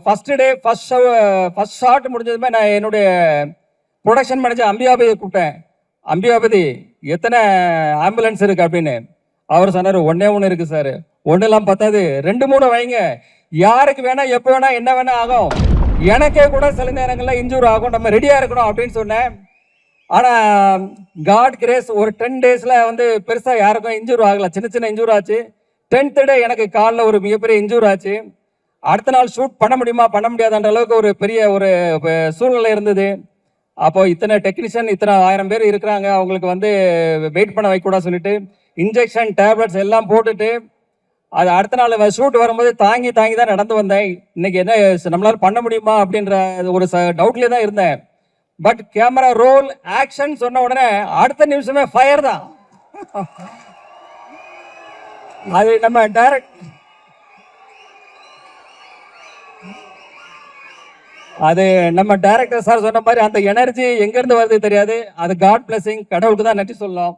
First day first shot முடிஞ்சதுமே நான் என்னுடைய production manager அம்பிகாபதியை கூப்பிட்டேன். அம்பிகாபதி எத்தனை ஆம்புலன்ஸ் இருக்கு அப்படின்னு. அவர் சொன்னார் ஒன்று இருக்கு சார். ஒன்றெல்லாம் பத்தாது, 2-3 வைங்க. யாருக்கு வேணா எப்போ வேணா என்ன வேணா ஆகும். எனக்கே கூட சில நேரங்களில் இன்ஜூர் ஆகும், நம்ம ரெடியாக இருக்கணும் அப்படின்னு சொன்னேன். ஆனால் காட் கிரேஸ் ஒரு 10 டேஸில் வந்து பெருசாக யாருக்கும் இன்ஜூர் ஆகலை. சின்ன சின்ன இன்ஜூர் ஆச்சு. 10th டே எனக்கு காலில் ஒரு மிகப்பெரிய இன்ஜூர் ஆச்சு. அடுத்த நாள் ஷூட் பண்ண முடியுமா பண்ண முடியாதுன்ற அளவுக்கு ஒரு பெரிய ஒரு சூழ்நிலை இருந்தது. அப்போ இத்தனை டெக்னீஷியன் இத்தனை 1000 பேர் இருக்கிறாங்க, அவங்களுக்கு வந்து வெயிட் பண்ண வைக்கூடாது சொல்லிட்டு இன்ஜெக்ஷன் டேப்லெட்ஸ் எல்லாம் போட்டுட்டு அது அடுத்த நாள் ஷூட் வரும்போது தாங்கி தான் நடந்து வந்தேன். இன்னைக்கு என்ன நம்மளால பண்ண முடியுமா அப்படின்ற ஒரு டவுட்லேயே தான் இருந்தேன். பட் கேமரா ரோல் ஆக்ஷன் சொன்ன உடனே அடுத்த நிமிஷமே ஃபயர் தான். அது நம்ம டைரக்டர் சார் சொன்ன மாதிரி அந்த எனர்ஜி எங்கேருந்து வருது தெரியாது. அது காட் பிளஸிங், கடவுளுக்கு தான் நன்றி சொல்லலாம்.